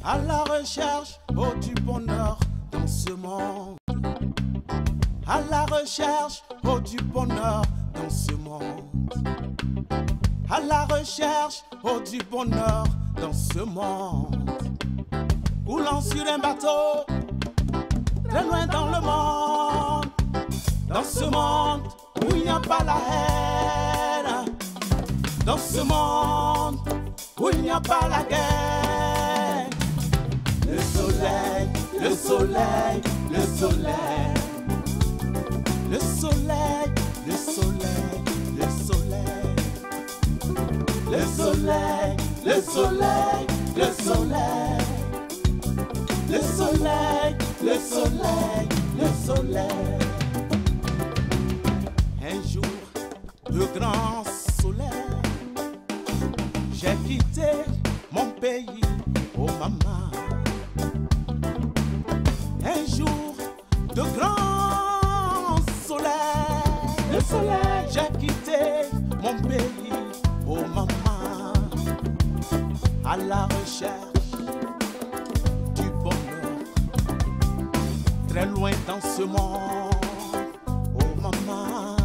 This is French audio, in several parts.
à la recherche du bonheur dans ce monde. À la recherche du bonheur dans ce monde. À la recherche du bonheur dans ce monde. Coulant sur un bateau, très loin dans le monde. Dans ce monde où il n'y a pas la haine. Dans ce monde où il n'y a pas la guerre. Le soleil, le soleil, le soleil. Le soleil, le soleil, le soleil. Le soleil, le soleil, le soleil. Le soleil, le soleil, le soleil. Un jour de grand soleil, j'ai quitté mon pays, oh maman. Un jour de grand soleil, le soleil, j'ai quitté mon pays, oh maman. À la recherche du bonheur, très loin dans ce monde, oh maman.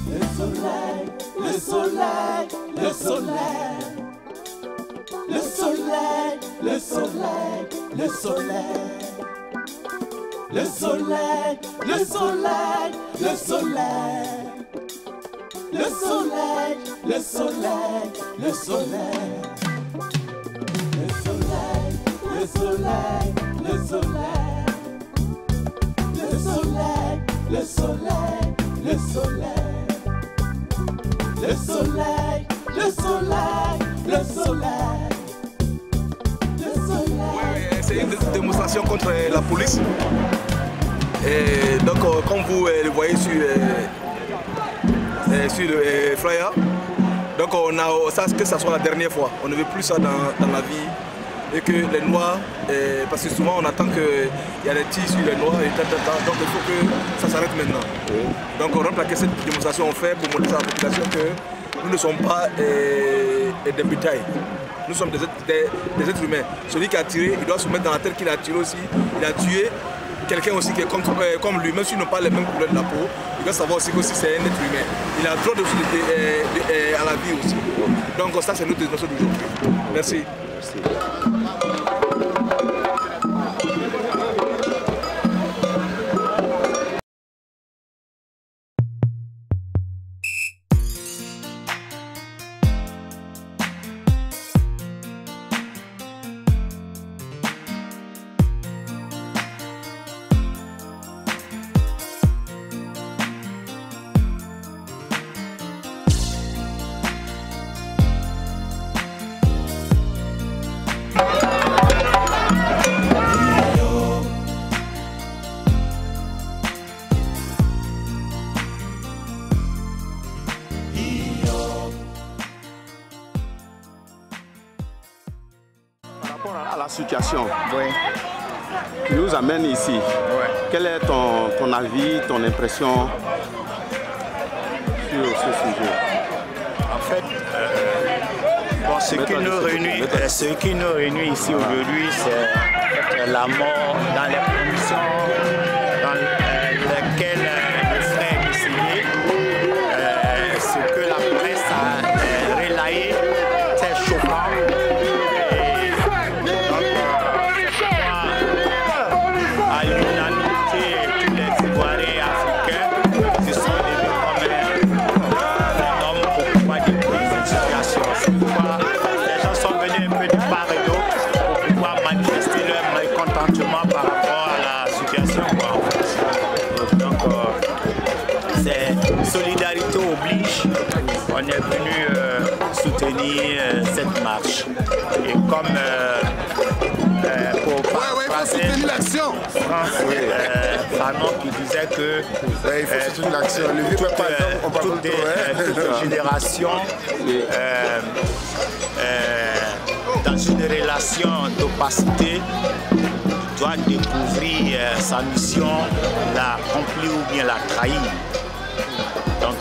Le soleil, le soleil, le soleil. Le soleil, le soleil, le soleil. Le soleil, le soleil, le soleil. Le soleil, le soleil, le soleil. Le soleil, le soleil, le soleil. Le soleil, le soleil, le soleil. Le soleil, le soleil, le soleil. Le soleil. C'est une démonstration contre la police. Et donc, comme vous le voyez sur le flyer, donc on a ça que ça soit la dernière fois. On ne veut plus ça dans la vie. Et que les Noirs, parce que souvent on attend qu'il y a des tirs sur les Noirs et donc il faut que ça s'arrête maintenant. Donc on remplace cette démonstration on fait pour montrer à la population que nous ne sommes pas des bétails. Nous sommes des êtres humains. Celui qui a tiré, il doit se mettre dans la tête qu'il a tiré aussi. Il a tué quelqu'un aussi qui est comme lui, même s'ils n'ont pas les mêmes couleurs de la peau, il doit savoir aussi que c'est un être humain. Il a le droit à la vie aussi. Donc ça c'est notre démonstration d'aujourd'hui. Merci. Merci. À la situation qui nous amène ici, quel est ton avis, ton impression sur ce sujet? En fait, ce qui nous réunit ici aujourd'hui, c'est la mort dans les conditions dans lesquelles le frère est décédé. Ce que la presse a relayé, c'est choquant. Solidarité oblige, on est venu soutenir cette marche. Et comme pour soutenir l'action. Fanon qui disait que il faut soutenir l'action. Toute génération dans une relation d'opacité doit découvrir sa mission, l'accomplir ou bien la trahir. Donc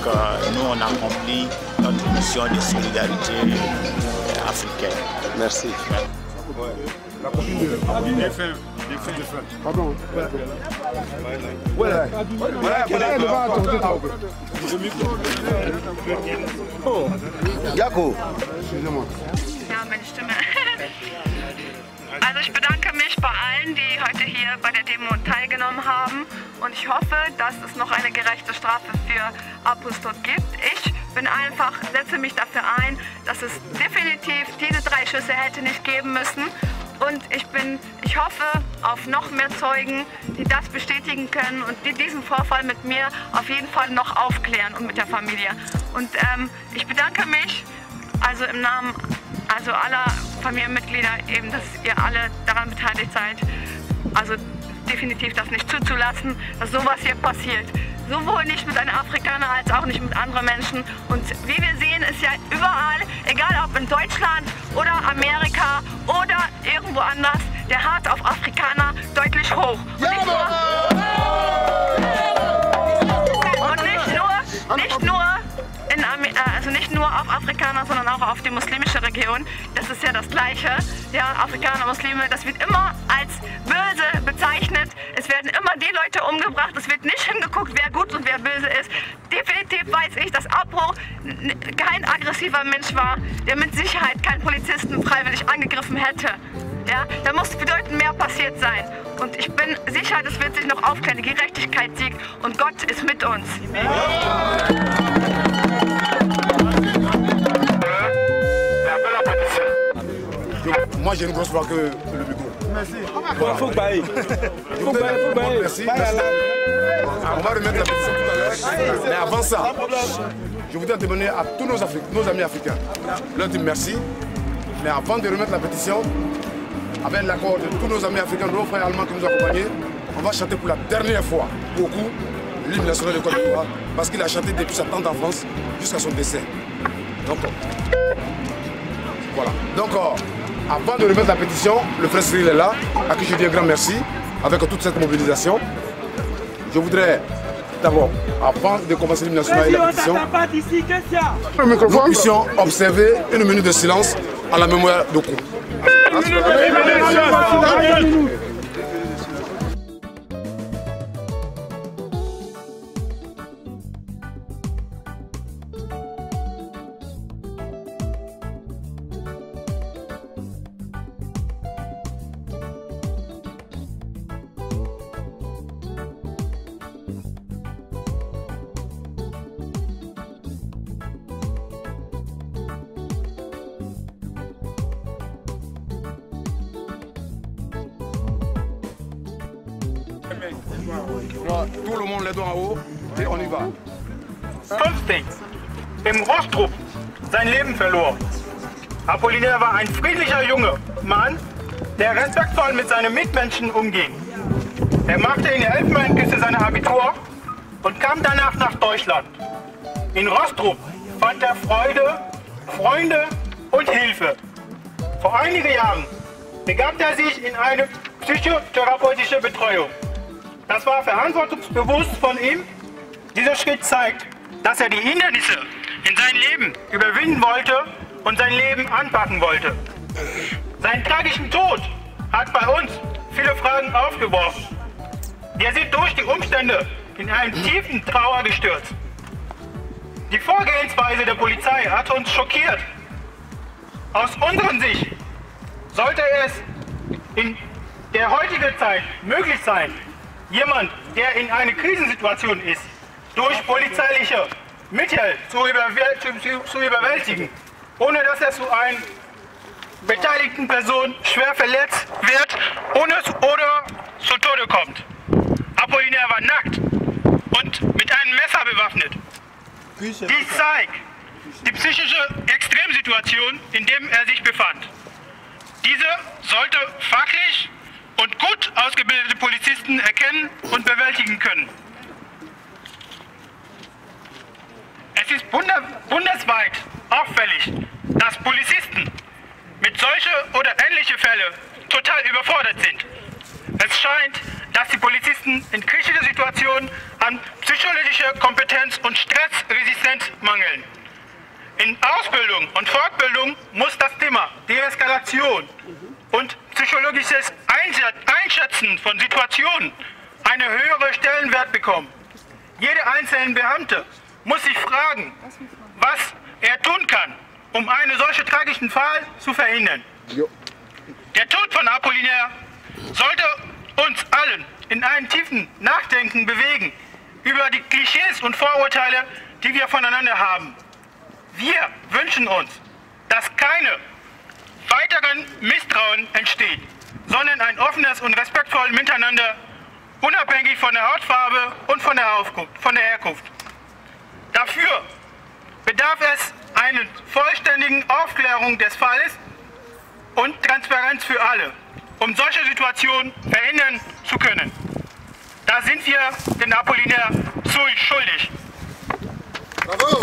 nous on accomplit notre mission de solidarité africaine. Merci. La copine de Pardon. Oh, Jaco. Ja, meine Stimme. Also ich bedanke mich bei allen, die heute hier bei der Demo teilgenommen haben und ich hoffe, dass es noch eine gerechte Strafe für Apostat gibt. Ich setze mich dafür ein, dass es definitiv diese 3 Schüsse hätte nicht geben müssen. Und ich hoffe auf noch mehr Zeugen, die das bestätigen können und die diesen Vorfall mit mir auf jeden Fall noch aufklären und mit der Familie. Und ich bedanke mich also im Namen aller Familienmitglieder, eben, dass ihr alle daran beteiligt seid, also definitiv das nicht zuzulassen, dass sowas hier passiert. Sowohl nicht mit einem Afrikaner als auch nicht mit anderen Menschen. Und wie wir sehen, ist ja überall, egal ob in Deutschland oder Amerika oder irgendwo anders, der Hass auf Afrikaner deutlich hoch. Und nicht nur auf Afrikaner, sondern auch auf die muslimische Region. Das ist ja das Gleiche. Ja, Afrikaner, Muslime, das wird immer als böse bezeichnet. Es werden immer die Leute umgebracht. Es wird nicht hingeguckt, wer gut und wer böse ist. Definitiv weiß ich, dass Abbruch kein aggressiver Mensch war, der mit Sicherheit keinen Polizisten freiwillig angegriffen hätte. Ja, da muss bedeutend mehr passiert sein. Und ich bin sicher, das wird sich noch aufklären. Die Gerechtigkeit siegt und Gott ist mit uns. Moi j'ai une grosse voix que le micro. Merci. Faut bailler. Merci. On va remettre la pétition tout à l'heure. Mais avant ça, je voudrais demander à tous nos amis africains, leur dire merci. Mais avant de remettre la pétition, avec l'accord de tous nos amis africains, nos frères allemands qui nous accompagnent, on va chanter pour la dernière fois, beaucoup, l'hymne national de Côte d'Ivoire, parce qu'il a chanté depuis sa tendre enfance jusqu'à son décès. Donc, voilà. Donc, avant de remettre la pétition, le frère Cyril est là, à qui je dis un grand merci, avec toute cette mobilisation. Je voudrais d'abord, avant de commencer l'hymne national et la pétition, nous puissions observer une minute de silence à la mémoire de Kou. Tout le monde les doigts en haut et on y va. 50. Im Rostrup sein Leben verlor. Apollinaire war ein friedlicher junger Mann, der respektvoll mit seinen Mitmenschen umging. Er machte in der Elfenbeinküste sein Abitur und kam danach nach Deutschland. In Rostrup fand er Freude, Freunde und Hilfe. Vor einigen Jahren begab er sich in eine psychotherapeutische Betreuung. Das war verantwortungsbewusst von ihm. Dieser Schritt zeigt, dass er die Hindernisse in seinem Leben überwinden wollte und sein Leben anpacken wollte. Sein tragischen Tod hat bei uns viele Fragen aufgeworfen. Wir sind durch die Umstände in einen tiefen Trauer gestürzt. Die Vorgehensweise der Polizei hat uns schockiert. Aus unserer Sicht sollte es in der heutigen Zeit möglich sein, jemand, der in einer Krisensituation ist, durch polizeiliche Mittel zu überwältigen, ohne dass er zu einer beteiligten Person schwer verletzt wird oder zu Tode kommt. Apollinaire war nackt und mit einem Messer bewaffnet. Dies zeigt die psychische Extremsituation, in der er sich befand. Diese sollte fachlich und gut ausgebildete Polizisten erkennen und bewältigen können. Es ist bundesweit auffällig, dass Polizisten mit solchen oder ähnlichen Fällen total überfordert sind. Es scheint, dass die Polizisten in kritischen Situationen an psychologischer Kompetenz und Stressresistenz mangeln. In Ausbildung und Fortbildung muss das Thema Deeskalation und psychologisches Einschätzen von Situationen einen höheren Stellenwert bekommen. Jeder einzelne Beamte muss sich fragen, was er tun kann, um einen solchen tragischen Fall zu verhindern. Der Tod von Apollinaire sollte uns allen in einen tiefen Nachdenken bewegen über die Klischees und Vorurteile, die wir voneinander haben. Wir wünschen uns, dass keine weiteren Misstrauen entsteht, sondern ein offenes und respektvolles Miteinander, unabhängig von der Hautfarbe und von der Herkunft. Dafür bedarf es einer vollständigen Aufklärung des Falles und Transparenz für alle, um solche Situationen verhindern zu können. Da sind wir den Apollinaire schuldig. Bravo!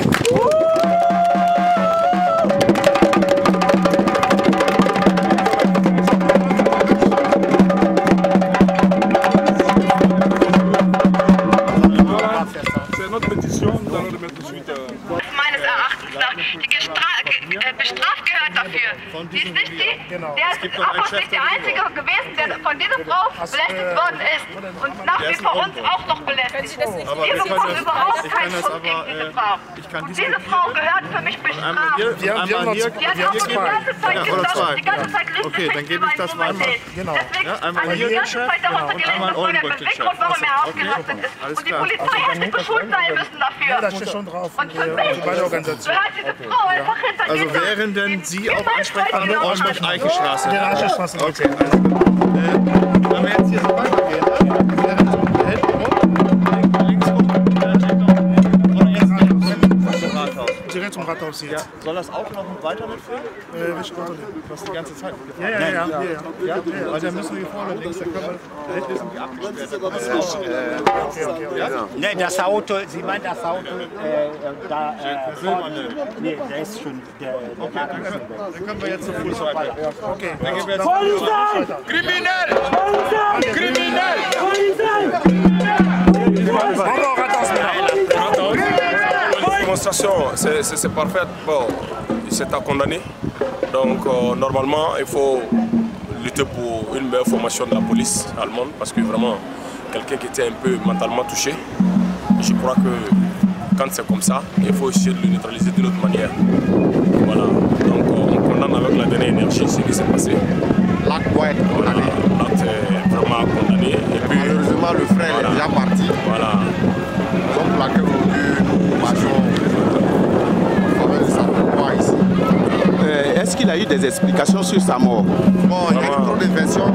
Meines Erachtens nach. Die bestraft gehört dafür. Sie ist nicht der Apostel ist der Einzige gewesen, der von dieser Frau belästigt worden ist und nach wie vor uns auch noch belästigt. Diese Frau hat überhaupt keinen Schutz gegen diese Frau. Und diese Frau gehört für mich bestraft. Die hat auch die ganze Zeit Licht über ihn erzählt. Deswegen die ganze Zeit darunter gelesen, das war der Beweggrund, warum er ausgerastet ist. Und die Polizei hätte geschult sein müssen dafür. Ja, da steht schon drauf. Und für mich gehört diese Frau einfach hinter Also wären denn Sie auch Ansprechpartner aus der Eichenstraße? Ja, Eichenstraße. Okay, alles gut. Wenn wir jetzt hier so weitergehen, direkt zum Rathaus jetzt. Ja. Soll das auch noch weiter mitführen? Welche Kontrolle? Was die ganze Zeit? Ja. Also da müssen wir hier vorne links, da können wir... Da hinten sind die abgesperrt. Ne, das Auto, Sie meint das Auto, da vorne, nee, der ist schon, der Wagen ist schon weg. Dann können wir jetzt zu Fuß weiter. Okay, dann gehen wir jetzt Polizei! Kriminell! Kriminell! La démonstration, c'est parfait. Bon, c'est à condamner. Donc, normalement, il faut lutter pour une meilleure formation de la police allemande parce que vraiment, quelqu'un qui était un peu mentalement touché, je crois que quand c'est comme ça, il faut essayer de le neutraliser d'une autre manière. Voilà. Donc, on condamne avec la dernière énergie ce qui s'est passé. L'acte doit être condamné. L'acte est vraiment condamné. Et puis, malheureusement, le frère est déjà parti. Voilà. Donc, laquelle nous marchons en faveur de sa mémoire ici. Est-ce qu'il a eu des explications sur sa mort? Bon, il y a eu trop de versions.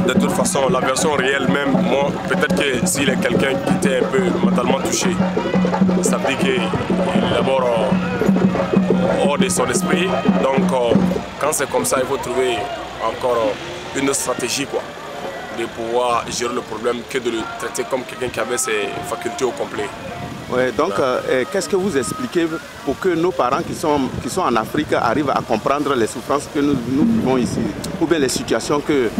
De toute façon, la version réelle même, moi, peut-être que s'il est quelqu'un qui était un peu mentalement touché, ça veut dire qu'il est d'abord hors de son esprit. Donc, quand c'est comme ça, il faut trouver encore une autre stratégie, quoi, de pouvoir gérer le problème que de le traiter comme quelqu'un qui avait ses facultés au complet. Ouais, donc, qu'est-ce que vous expliquez pour que nos parents qui sont en Afrique arrivent à comprendre les souffrances que nous vivons ici, ou bien les situations que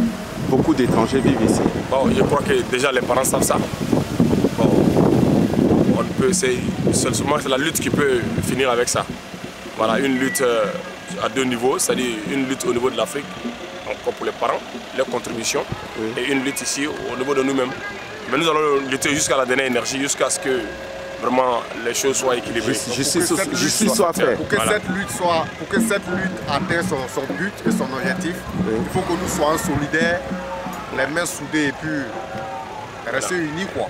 beaucoup d'étrangers vivent ici? Bon, je crois que déjà les parents savent ça. Bon, on peut essayer, seulement c'est la lutte qui peut finir avec ça. Voilà, une lutte à deux niveaux, c'est-à-dire une lutte au niveau de l'Afrique, encore pour les parents, leurs contributions, et une lutte ici au niveau de nous-mêmes. Mais nous allons lutter jusqu'à la dernière énergie, jusqu'à ce que vraiment les choses soient équilibrées. Justice soit faite. Pour que cette lutte atteigne son but et son objectif, il faut que nous soyons solidaires, les mains soudées et puis rester unis, quoi.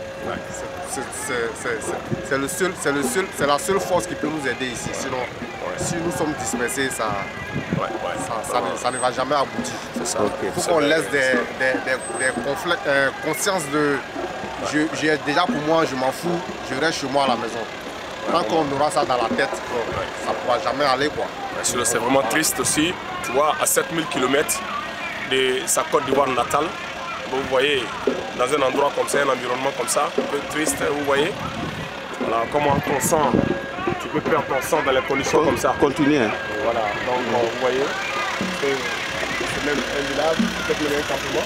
C'est la seule force qui peut nous aider ici. Sinon, si nous sommes dispersés, ça ne va jamais aboutir. Il faut qu'on laisse des consciences de... déjà pour moi, je m'en fous, je reste chez moi à la maison. Tant qu'on aura ça dans la tête, ça ne pourra jamais aller, quoi. C'est vraiment triste aussi, tu vois, à 7000 km de sa Côte d'Ivoire natale, vous voyez, dans un endroit comme ça, un environnement comme ça, un peu triste, vous voyez. Voilà, comment ton sang, tu peux perdre ton sang dans les conditions comme ça. Continuer. Voilà, donc vous voyez, c'est même un village, peut-être même un campement.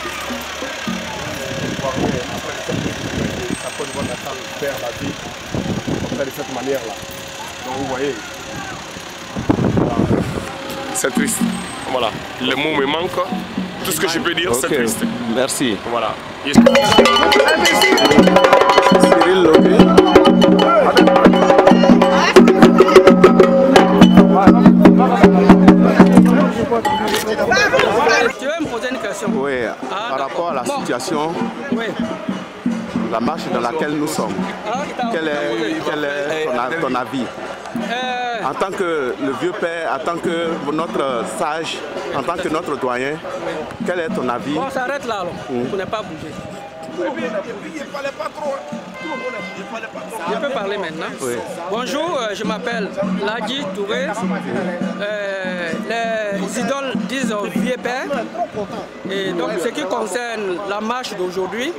Sa Côte d'Ivoire natale perd la vie comme ça, de cette manière-là. Donc vous voyez. Voilà. c'est triste. Voilà, les mots me manquent. Tout ce que je peux dire, c'est triste. Merci. Voilà. Cyril Lobé. Tu veux me poser une question? Oui, par rapport à la situation, la marche dans laquelle nous sommes, quel est ton avis? En tant que le vieux père, en tant que notre sage, en tant que notre doyen, quel est ton avis? On s'arrête là, pour ne pas bouger. Je peux parler maintenant. Oui. Bonjour, je m'appelle Ladji Touré. Les idoles disent vieux père. Et donc, ce qui concerne la marche d'aujourd'hui,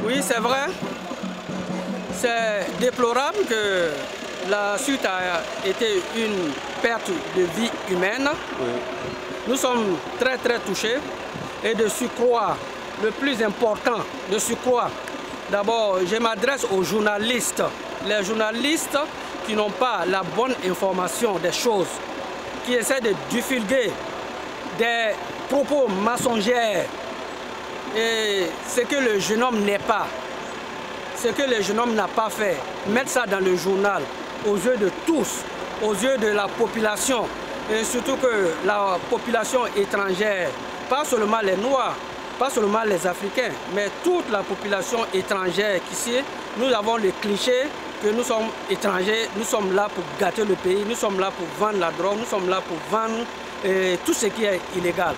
oui, c'est vrai, c'est déplorable que la suite a été une perte de vie humaine. Oui. Nous sommes très touchés et de surcroît, le plus important, de surcroît, d'abord je m'adresse aux journalistes, les journalistes qui n'ont pas la bonne information des choses, qui essaient de divulguer des propos mensongers et ce que le jeune homme n'est pas, ce que le jeune homme n'a pas fait, mettre ça dans le journal aux yeux de tous, aux yeux de la population, et surtout que la population étrangère, pas seulement les Noirs, pas seulement les Africains, mais toute la population étrangère qu'ici, nous avons le cliché que nous sommes étrangers, nous sommes là pour gâter le pays, nous sommes là pour vendre la drogue, nous sommes là pour vendre tout ce qui est illégal.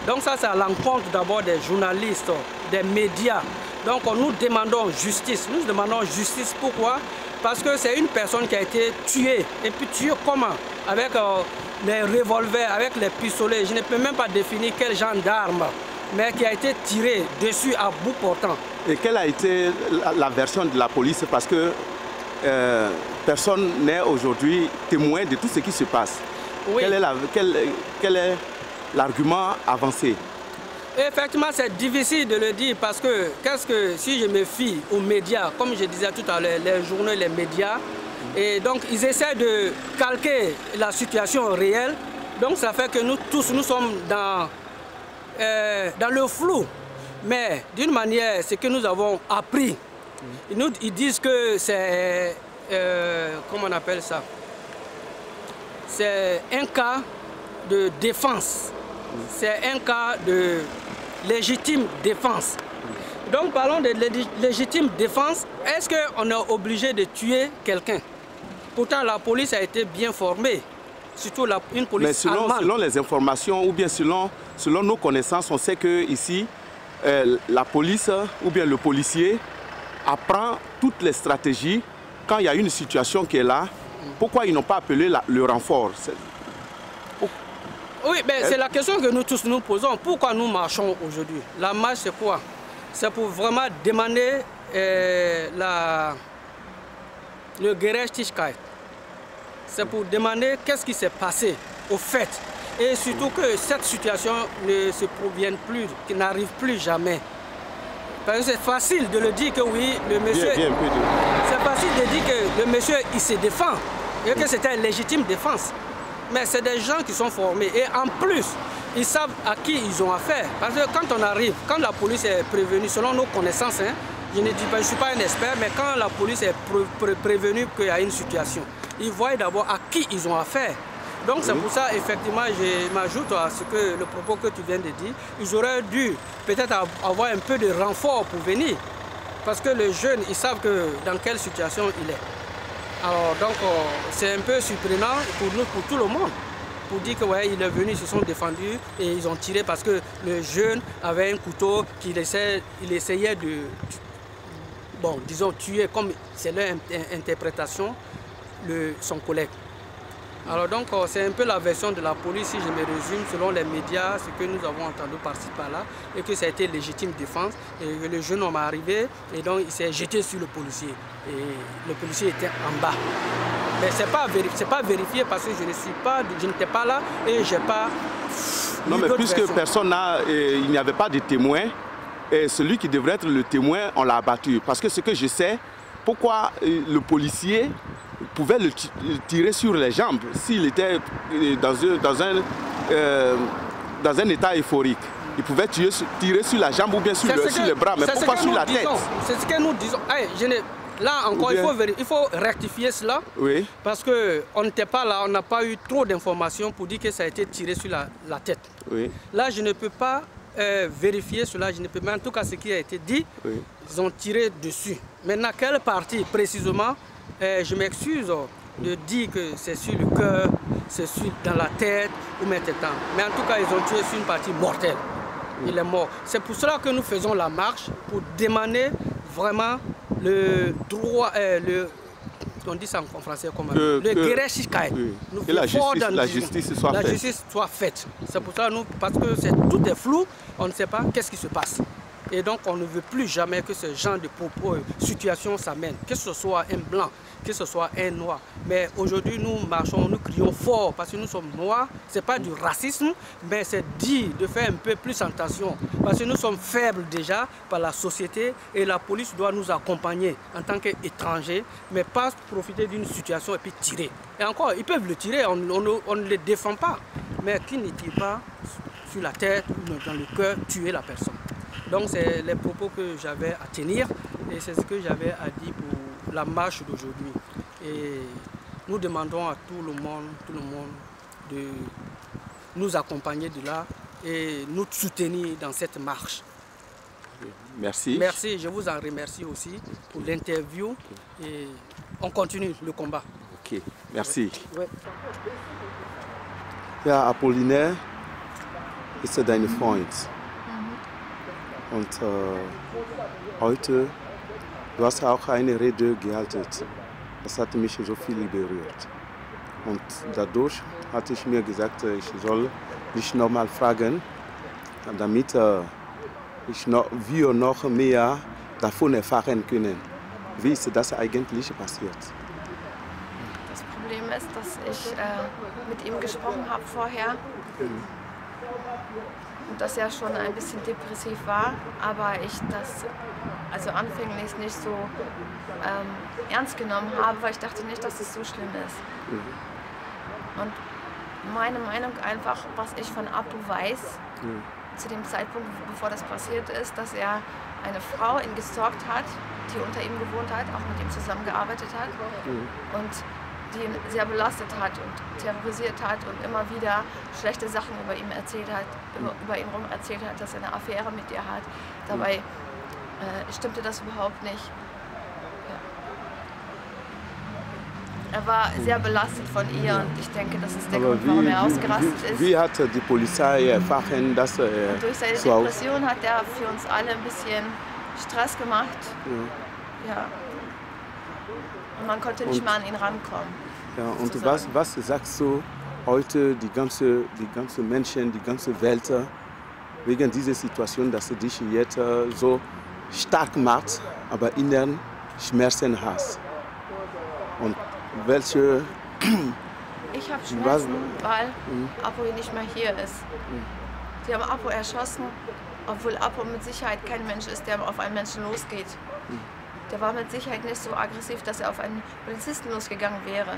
Donc ça, c'est à l'encontre d'abord des journalistes, des médias. Donc nous demandons justice. Nous demandons justice, pourquoi? Parce que c'est une personne qui a été tuée. Et puis tuée comment? Avec les revolvers, avec les pistolets. Je ne peux même pas définir quel genre d'arme, mais qui a été tiré dessus à bout portant. Et quelle a été la version de la police? Parce que personne n'est aujourd'hui témoin de tout ce qui se passe. Oui. Quel est l'argument avancé? Effectivement, c'est difficile de le dire parce que, si je me fie aux médias, comme je disais tout à l'heure, les journaux, les médias, et donc ils essaient de calquer la situation réelle. Donc ça fait que nous tous, nous sommes dans le flou. Mais d'une manière, ce que nous avons appris, ils disent que c'est, comment on appelle ça? C'est un cas de défense. C'est un cas de légitime défense. Donc parlons de légitime défense. Est-ce qu'on est obligé de tuer quelqu'un? Pourtant la police a été bien formée, surtout une police allemande. Mais selon les informations ou bien selon nos connaissances, on sait que ici la police ou bien le policier apprend toutes les stratégies quand il y a une situation qui est là. Pourquoi ils n'ont pas appelé le renfort? Oui, mais c'est la question que nous tous nous posons. Pourquoi nous marchons aujourd'hui? La marche, c'est quoi? C'est pour vraiment demander le Gerechtigkeit. C'est pour demander qu'est-ce qui s'est passé au fait. Et surtout que cette situation ne se provienne plus, qui n'arrive plus jamais. Parce que c'est facile de le dire que oui, le monsieur... C'est facile de dire que le monsieur, il se défend. Et que c'était une légitime défense. Mais c'est des gens qui sont formés et en plus, ils savent à qui ils ont affaire. Parce que quand on arrive, quand la police est prévenue, selon nos connaissances, je ne dis pas, je ne suis pas un expert, mais quand la police est prévenue qu'il y a une situation, ils voient d'abord à qui ils ont affaire. Donc c'est pour ça, effectivement, je m'ajoute à ce que le propos que tu viens de dire, ils auraient dû peut-être avoir un peu de renfort pour venir. Parce que les jeunes, ils savent que dans quelle situation il est. Alors donc c'est un peu surprenant pour nous, pour tout le monde, pour dire que ouais, il est venu, ils se sont défendus et ils ont tiré parce que le jeune avait un couteau qu'il essayait de, bon, disons tuer, comme c'est leur interprétation, son collègue. Alors donc c'est un peu la version de la police, si je me résume, selon les médias, ce que nous avons entendu par-ci par-là, et que ça a été légitime défense, et que le jeune homme est arrivé, et donc il s'est jeté sur le policier, et le policier était en bas. Mais ce n'est pas vérifié parce que je n'étais pas là, et je n'ai pas... Non mais puisque personne n'a, il n'y avait pas de témoin, et celui qui devrait être le témoin, on l'a abattu. Parce que ce que je sais, pourquoi le policier pouvait le tirer sur les jambes s'il était dans un état euphorique. Il pouvait tirer sur la jambe ou bien sur le bras, mais pourquoi sur la tête? C'est ce que nous disons. Là encore, il faut rectifier cela, parce qu'on n'était pas là, on n'a pas eu trop d'informations pour dire que ça a été tiré sur la tête. Là, je ne peux pas vérifier cela, mais en tout cas, ce qui a été dit, ils ont tiré dessus. Maintenant, quelle partie précisément, je m'excuse de dire que c'est sur le cœur, c'est dans la tête ou maintenant. Mais en tout cas, ils ont tué sur une partie mortelle. Il est mort. C'est pour cela que nous faisons la marche, pour demander vraiment le droit, on dit ça en français comment, le Gerechtigkeit. Que la justice soit faite. C'est pour ça, parce que tout est flou, on ne sait pas qu'est-ce qui se passe. Et donc on ne veut plus jamais que ce genre de situation s'amène, que ce soit un blanc, que ce soit un noir. Mais aujourd'hui nous marchons, nous crions fort parce que nous sommes noirs. Ce n'est pas du racisme, mais c'est dit de faire un peu plus attention. Parce que nous sommes faibles déjà par la société et la police doit nous accompagner en tant qu'étrangers, mais pas profiter d'une situation et puis tirer. Et encore, ils peuvent le tirer, on ne les défend pas. Mais qui ne tire pas sur la tête ou dans le cœur, tuer la personne. Donc c'est les propos que j'avais à tenir et c'est ce que j'avais à dire pour la marche d'aujourd'hui. Et nous demandons à tout le monde de nous accompagner de là et nous soutenir dans cette marche. Merci. Merci, je vous en remercie aussi pour l'interview et on continue le combat. Ok, merci. Ja, Apollinaire ist dein Freund. Und heute, du hast auch eine Rede gehalten. Das hat mich so viel berührt. Und dadurch hatte ich mir gesagt, ich soll dich nochmal fragen, damit wir noch mehr davon erfahren können. Wie ist das eigentlich passiert? Das Problem ist, dass ich mit ihm gesprochen habe vorher. Und dass er schon ein bisschen depressiv war, aber ich das also anfänglich nicht so ernst genommen habe, weil ich dachte nicht, dass es so schlimm ist. Und meine Meinung einfach, was ich von Apo weiß, zu dem Zeitpunkt, bevor das passiert ist, dass er eine Frau ihn gesorgt hat, die unter ihm gewohnt hat, auch mit ihm zusammengearbeitet hat und die ihn sehr belastet hat und terrorisiert hat und immer wieder schlechte Sachen über ihn erzählt hat, über ihn rum erzählt hat, dass er eine Affäre mit ihr hat. Dabei stimmte das überhaupt nicht. Ja. Er war sehr belastet von ihr und ich denke, das ist der Grund, warum er ausgerastet ist. Wie hat die Polizei erfahren, dass er und durch seine Depression hat er für uns alle ein bisschen Stress gemacht. Ja. Und man konnte nicht mal an ihn rankommen. Ja, und was sagst du heute, die ganze Menschen, die ganze Welt, wegen dieser Situation, dass du dich jetzt so stark macht, aber inneren Schmerzen hast? Und welche... Ich habe Schmerzen, weil Apo nicht mehr hier ist. Die haben Apo erschossen, obwohl Apo mit Sicherheit kein Mensch ist, der auf einen Menschen losgeht. Der war mit Sicherheit nicht so aggressiv, dass er auf einen Polizisten losgegangen wäre.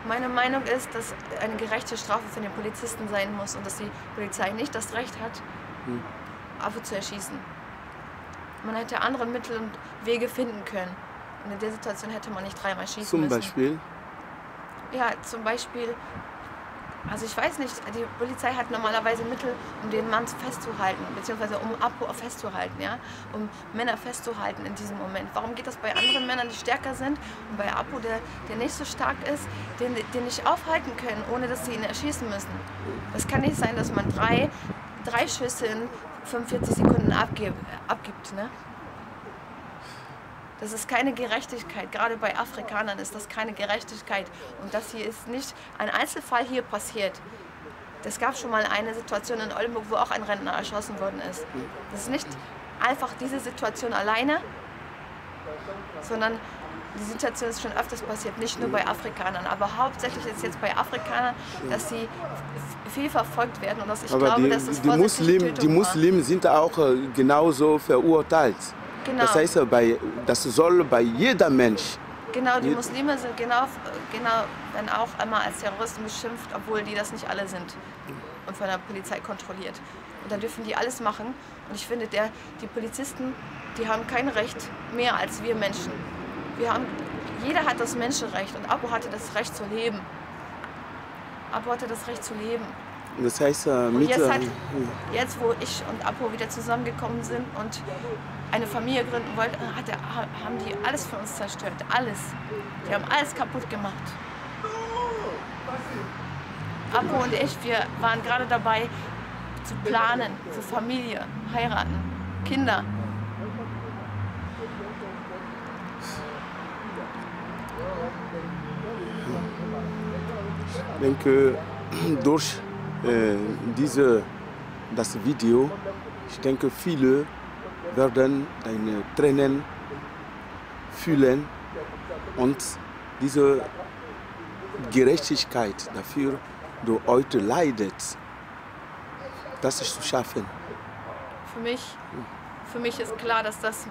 Meine Meinung ist, dass eine gerechte Strafe für den Polizisten sein muss und dass die Polizei nicht das Recht hat, Apo zu erschießen. Man hätte andere Mittel und Wege finden können. Und in der Situation hätte man nicht dreimal schießen müssen. Zum Beispiel? Ja, zum Beispiel, also ich weiß nicht, die Polizei hat normalerweise Mittel, um den Mann festzuhalten, beziehungsweise um Apo festzuhalten, ja? Um Männer festzuhalten in diesem Moment. Warum geht das bei anderen Männern, die stärker sind, und bei Apo, der nicht so stark ist, den nicht aufhalten können, ohne dass sie ihn erschießen müssen? Es kann nicht sein, dass man drei Schüsse in 45 Sekunden abgibt, ne? Das ist keine Gerechtigkeit. Gerade bei Afrikanern ist das keine Gerechtigkeit. Und das hier ist nicht ein Einzelfall hier passiert. Es gab schon mal eine Situation in Oldenburg, wo auch ein Rentner erschossen worden ist. Das ist nicht einfach diese Situation alleine, sondern die Situation ist schon öfters passiert, nicht nur bei Afrikanern. Aber hauptsächlich ist jetzt bei Afrikanern, dass sie viel verfolgt werden. Und dass ich glaube, dass das die Muslimen sind auch genauso verurteilt. Genau. Das heißt, das soll bei jedem Mensch Genau, die Muslime sind werden auch einmal als Terroristen beschimpft, obwohl die das nicht alle sind und von der Polizei kontrolliert. Und da dürfen die alles machen. Und ich finde, die Polizisten, die haben kein Recht mehr als wir Menschen. Jeder hat das Menschenrecht und Apo hatte das Recht zu leben. Apo hatte das Recht zu leben. Das heißt, jetzt, wo ich und Apo wieder zusammengekommen sind und eine Familie gründen wollten, haben die alles für uns zerstört. Alles. Die haben alles kaputt gemacht. Apo und ich, wir waren gerade dabei zu planen für Familie, heiraten, Kinder. Ich denke, durch das Video, ich denke, viele werden deine Tränen fühlen und diese Gerechtigkeit dafür, du heute leidet, das ist zu schaffen. Für mich ist klar, dass das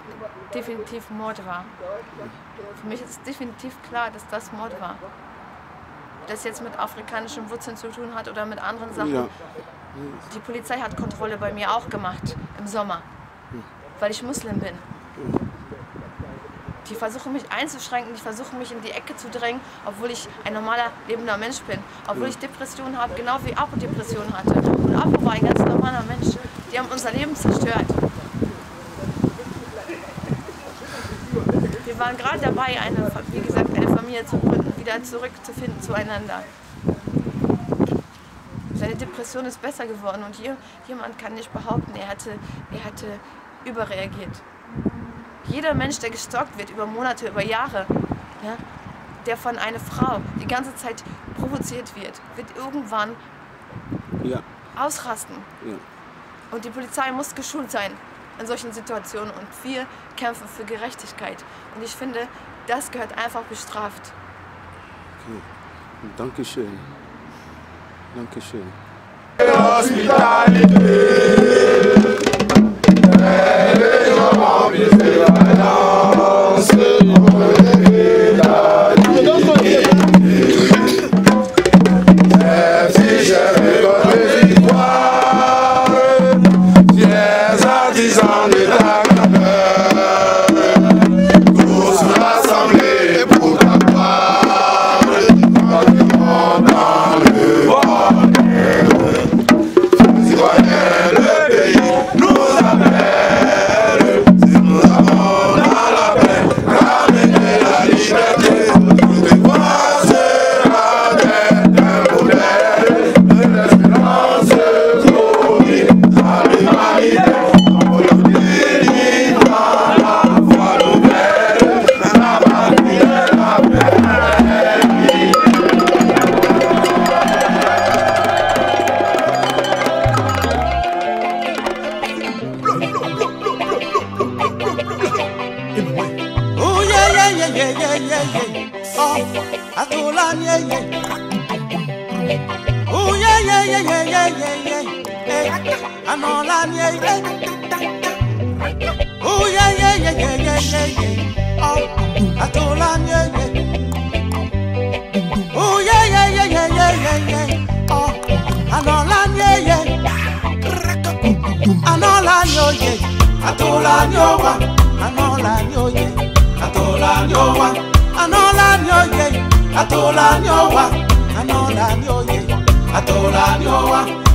definitiv Mord war. Für mich ist definitiv klar, dass das Mord war. Ob das jetzt mit afrikanischen Wurzeln zu tun hat oder mit anderen Sachen. Ja. Die Polizei hat Kontrolle bei mir auch gemacht im Sommer, weil ich Muslim bin. Die versuchen mich einzuschränken, die versuchen mich in die Ecke zu drängen, obwohl ich ein normaler, lebender Mensch bin. Obwohl ich Depressionen habe, genau wie Apo Depressionen hatte. Und Apo war ein ganz normaler Mensch. Die haben unser Leben zerstört. Wir waren gerade dabei, eine Familie zu gründen, wieder zurückzufinden zueinander. Seine Depression ist besser geworden und jemand kann nicht behaupten, er hatte überreagiert. Jeder Mensch, der gestalkt wird über Monate, über Jahre, ja, der von einer Frau die ganze Zeit provoziert wird irgendwann ausrasten. Ja. Und die Polizei muss geschult sein in solchen Situationen und wir kämpfen für Gerechtigkeit. Und ich finde, das gehört einfach bestraft. Okay. Dankeschön. Dankeschön.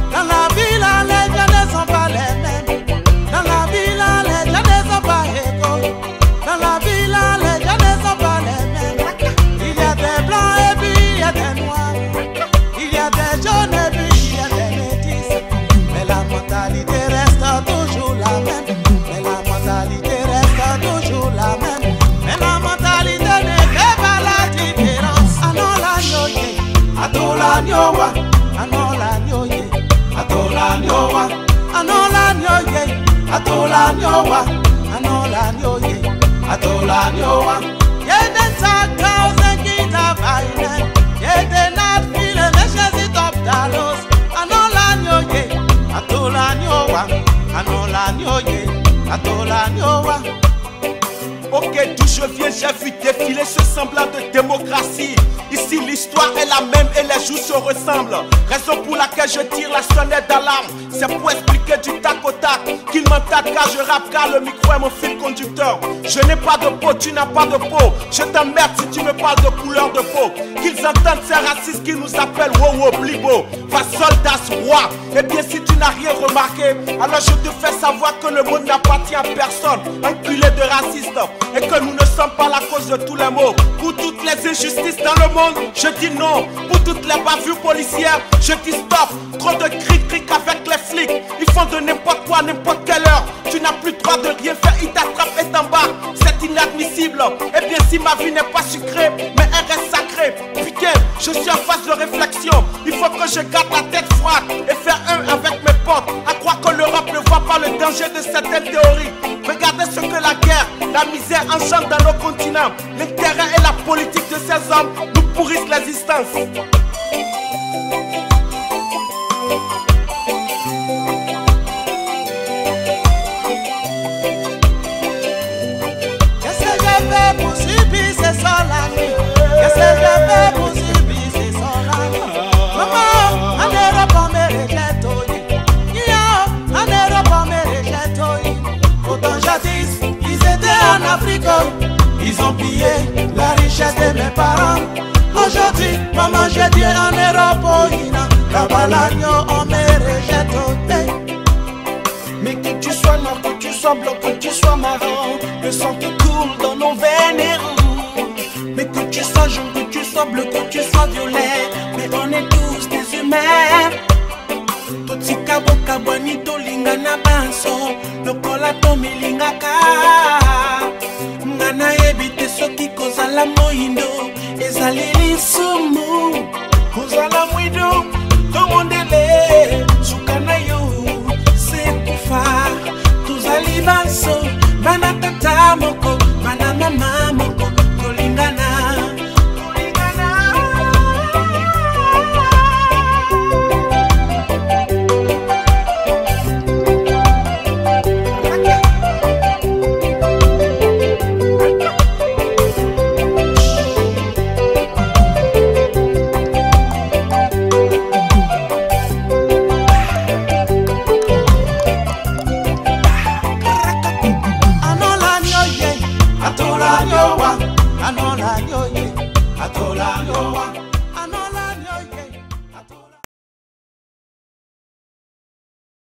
Dans la ville, les gens ne sont pas les mêmes. Dans la ville, les gens ne sont pas égaux. Dans la ville, les gens ne sont pas les mêmes. Il y a des blancs et puis il y a des noirs. Il y a des jaunes et puis il y a des métis. Mais la mentalité reste toujours la même. Mais la mentalité reste toujours la même. Mais la mentalité ne fait pas la différence. Ah non, la nyoye, ah tout la nyowa. Ah non, la nyoye, ah tout la nyowa. Ah non, la nyoye, ah tout la nyowa. Ah non, la nyoye, ah tout la nyowa. Jeden sakauze kita vaine. Jeden nat file meshezi top dalos. Ah non, la nyoye, ah tout la nyowa. Ah non, la nyoye, ah tout la nyowa. Ok, d'où je viens, j'ai vu défiler ce semblant de démocratie. Ici l'histoire est la même et les jours se ressemblent. Raison pour laquelle je tire la sonnette d'alarme, c'est pour expliquer du tac au tac qu'il m'entendent car je rappe, car le micro est mon fil conducteur. Je n'ai pas de peau, tu n'as pas de peau. Je t'emmerde si tu me parles de couleur de peau. Qu'ils entendent ces racistes qui nous appellent wow blibo, va soldat roi. Et bien si tu n'as rien remarqué, alors je te fais savoir que le monde n'appartient à personne, enculé de racistes, et que nous ne sommes pas la cause de tous les maux. Pour toutes les injustices dans le monde, je dis non. Pour toutes les bavures policières, je dis stop. Trop de cric avec les flics, ils font de n'importe quoi, n'importe quelle heure. Tu n'as plus le droit de rien faire, ils t'attrapent et t'embarquent. C'est inadmissible. Et bien si ma vie n'est pas sucrée, mais elle reste sacrée. Putain, je suis en phase de réflexion. Il faut que je garde la tête froide et faire un avec mes potes. À croire que l'Europe ne voit pas le danger de certaines théories. Regardez ce que la guerre, la misère engendre dans nos continents. L'intérêt et la politique de ces hommes nous pourrissent l'existence. Qu'est-ce que je fais pour subir ces nuit? Qu'est-ce que je fais pour subir ces nuit? Maman, en Europe on me rejette, en Europe on me rejette. Autant jadis, ils étaient en Afrique, ils ont pillé la richesse de mes parents. Aujourd'hui, maman, je dis en Europe, Cabalagno, on me rejette. Mais que tu sois noir, que tu sois blanc, que tu sois marron, le sang te coule dans nos veines et rouges. Mais que tu sois jaune, que tu sois bleu, que tu sois violet, mais on est tous des humains. Toti kabo kabwani tolinga na banso, lokola tomilingaka. Ngana ebite soki kozala moindo, ezali lisumu.